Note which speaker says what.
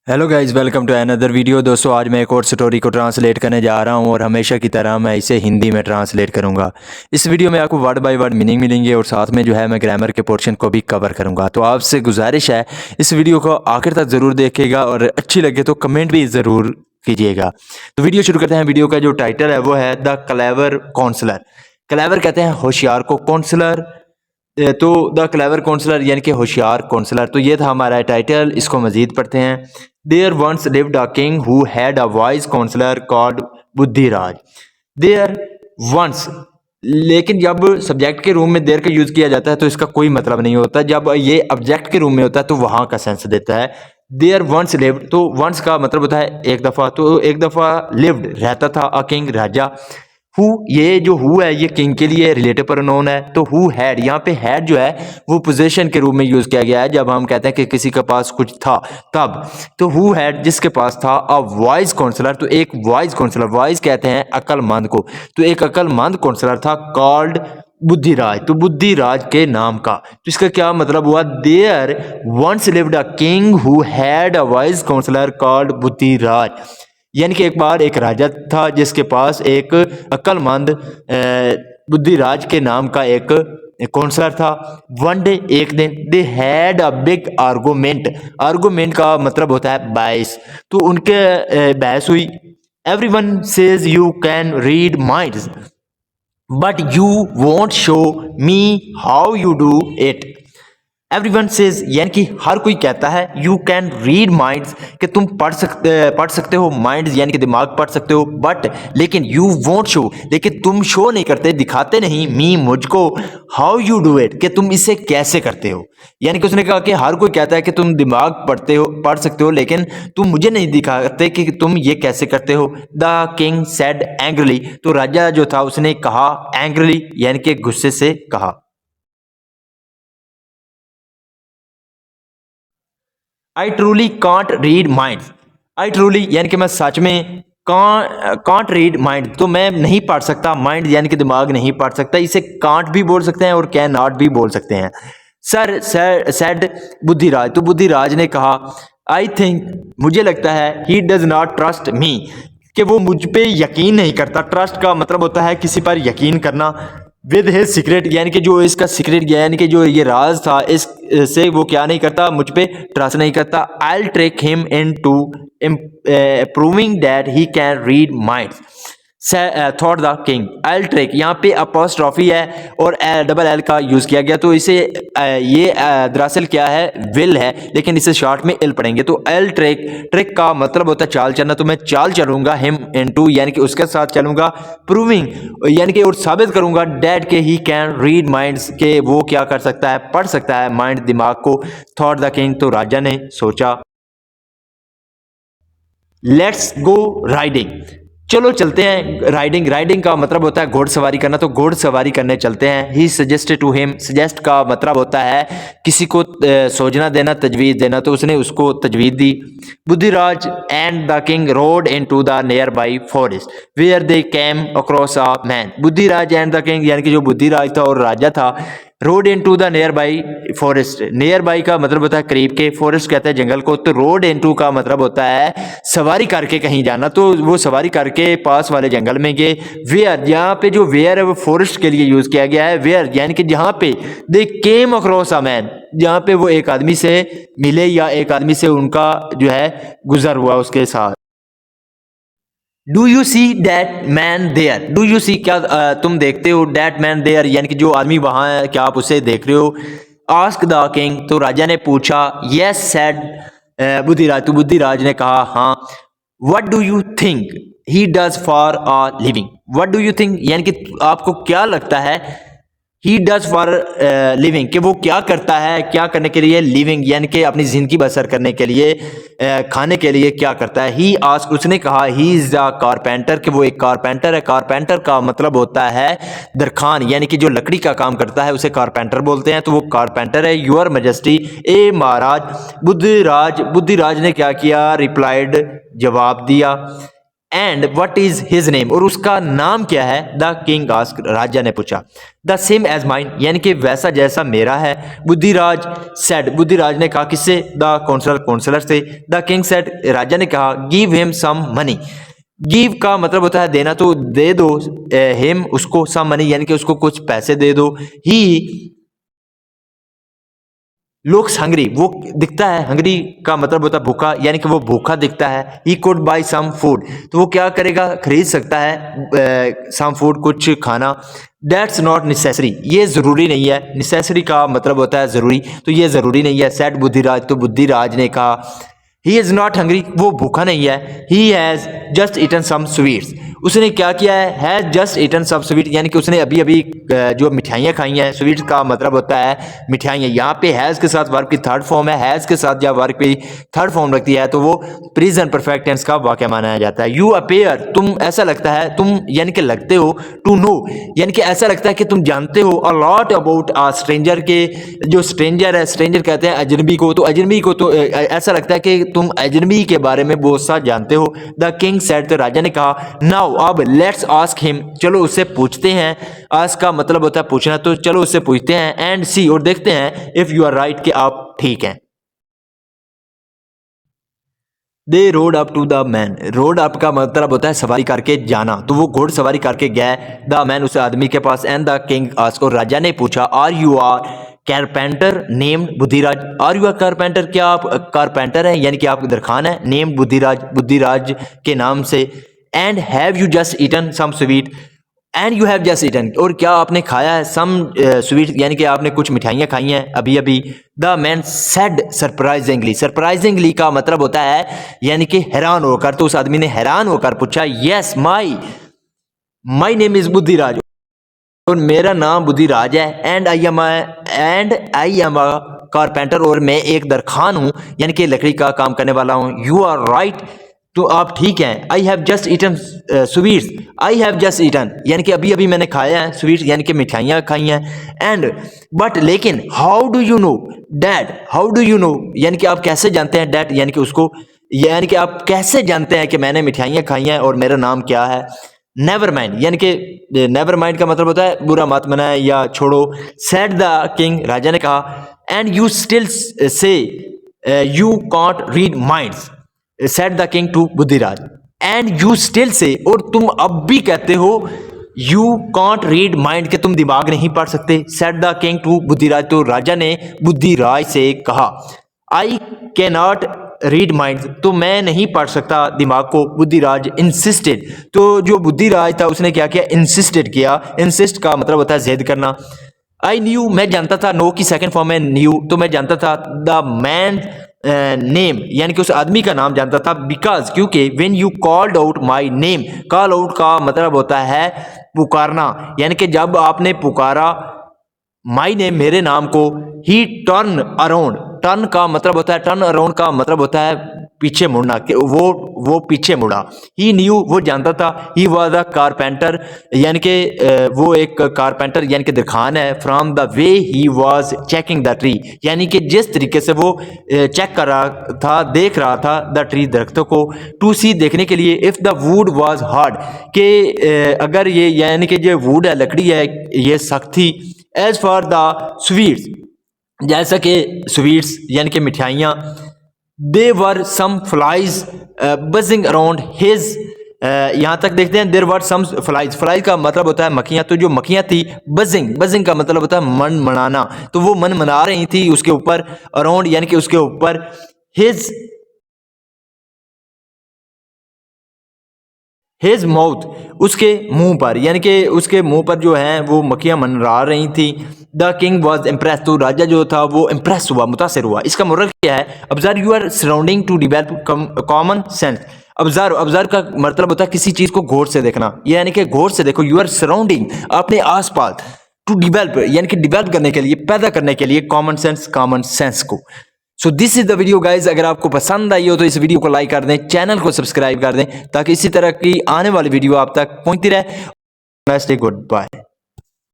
Speaker 1: Hello guys, welcome to another video. दोस्तों, आज मैं एक और स्टोरी को ट्रांसलेट करने जा रहा हूं और हमेशा की तरह मैं इसे हिंदी में ट्रांसलेट करूंगा। इस वीडियो में आपको वर्ड बाय वर्ड मीनिंग मिलेंगे और साथ में जो है मैं ग्रामर के पोर्शन को भी कवर करूंगा। तो आपसे गुजारिश है, इस वीडियो को आखिर तक ज़रूर देखिएगा और अच्छी लगे तो कमेंट भी ज़रूर कीजिएगा। तो वीडियो शुरू करते हैं। वीडियो का जो टाइटल है वो है द क्लेवर काउंसलर। क्लेवर कहते हैं होशियार को, काउंसलर तो द क्लेवर काउंसलर यानी कि होशियार काउंसलर। तो ये था हमारा टाइटल। इसको मजीद पढ़ते हैं। There once lived a king who had a wise counsellor called Buddhiraj. There once, लेकिन जब सब्जेक्ट के रूम में देर का यूज किया जाता है तो इसका कोई मतलब नहीं होता। जब ये ऑब्जेक्ट के रूम में होता है तो वहां का सेंस देता है। देयर वंस लिव्ड, तो वंस का मतलब होता है एक दफा, तो एक दफा लिव्ड रहता था अ किंग, राजा। हु, ये जो हु है ये किंग के लिए रिलेटिव प्रोनाउन है। तो हु हैड, यहाँ पे हैड जो है वो पोजीशन के रूप में यूज किया गया है जब हम कहते हैं कि किसी के पास कुछ था तब। तो हु हैड जिसके पास था अ वाइज काउंसलर, तो एक वाइज काउंसलर, वाइज कहते हैं अक्लमंद को, तो एक अक्लमंद काउंसलर था कॉल्ड बुद्धिराज, तो बुद्धिराज के नाम का। तो इसका क्या मतलब हुआ? There once lived a king who had a wise counsellor called Buddhiraj, यानी कि एक बार एक राजा था जिसके पास एक अक्लमंद बुद्धिराज के नाम का एक काउंसलर था। वन डे, एक दिन, they had a big argument. Argument का मतलब होता है बहस। तो उनके बहस हुई। Everyone says you can read minds but you won't show me how you do it. Everyone says यानी कि हर कोई कहता है यू कैन रीड माइंड्स, कि तुम पढ़ सकते हो माइंड्स यानी कि दिमाग पढ़ सकते हो, बट लेकिन यू वोंट शो, लेकिन तुम शो नहीं करते, दिखाते नहीं मी मुझको, हाउ यू डू इट, कि तुम इसे कैसे करते हो। यानी कि उसने कहा कि हर कोई कहता है कि तुम दिमाग पढ़ सकते हो, लेकिन तुम मुझे नहीं दिखाते कि तुम ये कैसे करते हो। द किंग सेड एंग्रली, तो राजा जो था उसने कहा एंग्रली यानी कि गुस्से से कहा। I truly can't read mind. I truly यानी कि मैं सच में, कांट रीड माइंड तो मैं नहीं पढ़ सकता, माइंड यानी कि दिमाग नहीं पढ़ सकता। इसे कांट भी बोल सकते हैं और कैन नॉट भी बोल सकते हैं। सर सेड बुद्धिराज, तो बुद्धिराज ने कहा आई थिंक, मुझे लगता है, he does not trust me, कि वो मुझ पे यकीन नहीं करता। ट्रस्ट का मतलब होता है किसी पर यकीन करना। विद हिज सीक्रेट यानी कि जो इसका सीक्रेट यानी कि जो ये राज था इस से वो क्या नहीं करता, मुझ पे ट्रस्ट नहीं करता। I will trick him in to proving that he can read minds thought the king. I'll trick, यहाँ पे अपोस्ट्रॉफी है और डबल एल का यूज किया गया, तो इसे ये दरअसल क्या है, विल है, लेकिन इसे शॉर्ट में एल पढ़ेंगे। तो एल ट्रिक, ट्रिक का मतलब होता है चाल चलना, तो मैं चाल चलूंगा हिम इनटू यानी कि उसके साथ चलूंगा, प्रूविंग यानी कि और साबित करूंगा डैड के ही कैन रीड माइंड्स, के वो क्या कर सकता है, पढ़ सकता है माइंड दिमाग को। थॉट द किंग, तो राजा ने सोचा। लेट्स गो राइडिंग, चलो चलते हैं राइडिंग। राइडिंग का मतलब होता है घोड़सवारी करना, तो घोड़सवारी करने चलते हैं। He suggested to him, suggest का मतलब होता है किसी को सोचना देना, तजवीज़ देना, तो उसने उसको तजवीज़ दी। Buddhiraj and the king rode into the nearby forest where they came across a man. Buddhiraj and the king यानी कि जो बुद्धिराज था और राजा था, rode into the nearby forest. Nearby का मतलब होता है करीब के, फॉरेस्ट कहते हैं जंगल को, तो रोड इनटू का मतलब होता है सवारी करके कहीं जाना, तो वो सवारी करके पास वाले जंगल में गए। वेयर, यहाँ पे जो वेयर है वो फॉरेस्ट के लिए यूज किया गया है। वेयर यानी कि जहाँ पे दे केम अक्रॉस अ मैन, जहाँ पे वो एक आदमी से मिले या एक आदमी से उनका जो है गुजर हुआ उसके साथ। Do you see that man there, do you see क्या तुम देखते हो, दैट मैन देयर यानी कि जो आदमी वहां है क्या आप उसे देख रहे हो। आस्क द किंग, तो राजा ने पूछा। यस सेड बुद्धिराज, तो बुद्धिराज ने कहा हाँ। What do you think he does for a living, what do you think यानी कि आपको क्या लगता है, ही डज फॉर लिविंग, कि वो क्या करता है, क्या करने के लिए, लिविंग यानी कि अपनी जिंदगी बसर करने के लिए, खाने के लिए क्या करता है। ही आस्क, उसने कहा ही इज द कारपेंटर, कि वो एक कारपेंटर है। कारपेंटर का मतलब होता है दरखान यानी कि जो लकड़ी का काम करता है उसे कारपेंटर बोलते हैं, तो वो कारपेंटर है। योर मैजेस्टी, ए महाराज। बुद्धिराज ने क्या किया, रिप्लाइड, जवाब दिया। And what is his name, और उसका नाम क्या है। द किंग आस्क्ड, राजा ने पूछा। द सेम एज माइन, यानी कि वैसा जैसा मेरा है। बुद्धिराज सेड, बुद्धिराज ने कहा, किससे? द काउंसलर, काउंसलर से। द किंग सेड, राजा ने कहा, give him some money. Give का मतलब होता है देना, तो दे दो हिम उसको सम मनी, यानी कि उसको कुछ पैसे दे दो। ही लुक्स हंग्री, वो दिखता है, हंग्री का मतलब होता है भूखा, यानी कि वो भूखा दिखता है। He could buy some food, तो वो क्या करेगा? खरीद सकता है सम फूड, कुछ खाना। दैट्स नॉट नेसेसरी, ये जरूरी नहीं है। नेसेसरी का मतलब होता है जरूरी, तो ये जरूरी नहीं है। सेड बुद्धिराज, तो बुद्धिराज ने कहा, ही इज नॉट हंग्री, वो भूखा नहीं है। He has just eaten some sweets, उसने क्या किया है? Has just eaten some sweet, यानी कि उसने अभी अभी जो मिठाइयाँ खाई हैं। स्वीट्स का मतलब होता है मिठाइयाँ। यहाँ पे हैज़ के साथ वर्ब की थर्ड फॉर्म है। हैज़ के साथ जब वर्ब की थर्ड फॉर्म लगती है तो वो प्रेजेंट परफेक्ट टेंस का वाक्य माना जाता है। यू अपेयर, तुम ऐसा लगता है, तुम यानी कि लगते हो। टू नो, यानी कि ऐसा लगता है कि तुम जानते हो। A lot about a stranger, के जो स्ट्रेंजर है, स्ट्रेंजर कहते हैं अजनबी को, तो अजनबी को तो ऐसा लगता है कि तुम अजनबी के बारे में बहुत सा जानते हो। द किंग सेड, तो राजा ने कहा, नाउ अब लेट्स आस्क हिम, चलो उससे पूछते हैं। आस्क का मतलब होता है पूछना, तो चलो उससे पूछते हैं। एंड सी, और देखते हैं, इफ यू आर राइट, कि आप ठीक हैं। They rode up to the man, rode up का मतलब होता है सवारी करके जाना, तो वो घोड़ सवारी करके गए द मैन, उस आदमी के पास। एंड द किंग आस्क, और राजा ने पूछा, are you are carpenter named Buddhiraj, are you are carpenter, क्या आप कारपेंटर हैं, यानी कि आप दरखान है। नेम्ड बुद्धिराज, बुद्धिराज के नाम से। And have you just eaten some sweet, and you have just eaten, और क्या आपने खाया है सम स्वीट, यानी कि आपने कुछ मिठाइयाँ खाई हैं अभी अभी। The man said surprisingly, surprisingly का मतलब होता है यानी कि हैरान होकर, तो उस आदमी ने हैरान होकर पूछा, yes my name is Buddhiraj, और मेरा नाम बुद्धिराज है। And I am a carpenter, और मैं एक दरखान हूँ, यानी कि लकड़ी का काम करने वाला हूँ। यू आर राइट, तो आप ठीक हैं। I have just eaten sweets, I have just eaten, यानी कि अभी अभी मैंने खाया है स्वीट्स, यानी कि मिठाइयाँ खाई हैं। एंड बट, लेकिन, how do you know that, how do you know, यानी कि आप कैसे जानते हैं डैट, यानी कि उसको, यानी कि आप कैसे जानते हैं कि मैंने मिठाइयाँ खाई हैं और मेरा नाम क्या है। नेवर माइंड, यानी कि नेवर माइंड का मतलब होता है बुरा मत मनाए या छोड़ो। सेड द किंग, राजा ने कहा, and you still say you can't read minds, said the king to Buddhiraj. And you still say, और तुम अब भी कहते हो, यू कॉन्ट रीड माइंड, के तुम दिमाग नहीं पढ़ सकते। Said the king to Buddhiraj, तो राजा ने बुद्धिराज से कहा, I can not read mind, तो मैं नहीं पढ़ सकता दिमाग को। बुद्धिराज इंसिस्टेड, तो जो बुद्धिराज था उसने क्या किया? इंसिस्टेड किया। इंसिस्ट का मतलब होता है जिद करना। आई न्यू, मैं जानता था। नो की सेकंड फॉर्म है न्यू, तो मैं जानता था। द मैन नेम, यानी कि उस आदमी का नाम जानता था। बिकॉज, क्योंकि when you called out my name, call out का मतलब होता है पुकारना, यानी कि जब आपने पुकारा माई नेम, मेरे नाम को। ही टर्न अराउंड, टर्न का मतलब होता है, टर्न अराउंड का मतलब होता है पीछे मुड़ना, कि वो पीछे मुड़ा। ही न्यू, वो जानता था। ही वॉज अ कारपेंटर, यानी कि वो एक कारपेंटर, यानी कि दरखान है। From the way he was checking the tree, यानी कि जिस तरीके से वो चेक कर रहा था, देख रहा था द ट्री, दरख्तों को। टू सी, देखने के लिए। If the wood was hard, के अगर ये, यानी कि जो वुड है, लकड़ी है, ये सख्त थी। एज फॉर द स्वीट्स, जैसा कि स्वीट्स यानी कि मिठाइयाँ। दे वर सम फ्लाइज बजिंग अराउंड हिज, यहाँ तक देखते हैं। देर वर सम फ्लाइज, फ्लाइज का मतलब होता है मक्खियाँ, तो जो मक्खियाँ थी। बजिंग, बजिंग का मतलब होता है मन मनाना, तो वो मन मना रही थी उसके ऊपर। अराउंड यानी कि उसके ऊपर। हिज माउथ, उसके मुंह पर, यानी कि उसके मुंह पर जो है वो मक्खियाँ मंडरा रही थी। द किंग वॉज इम्प्रेस, तो राजा जो था वो इम्प्रेस हुआ, मुतासिर हुआ। इसका मतलब क्या है? Observe your surrounding to develop common sense. Observe, observe का मतलब होता है किसी चीज को गौर से देखना, यानी कि गौर से देखो। यूर सराउंडिंग, अपने आसपास। टू डिवेल्प, यानी कि डिवेल्प करने के लिए, पैदा करने के लिए कॉमन सेंस को। So this is the video guys. अगर आपको पसंद आई हो तो इस वीडियो को लाइक कर दें, चैनल को सब्सक्राइब कर दें, ताकि इसी तरह की आने वाली वीडियो आप तक पहुंचती रहे। Good bye.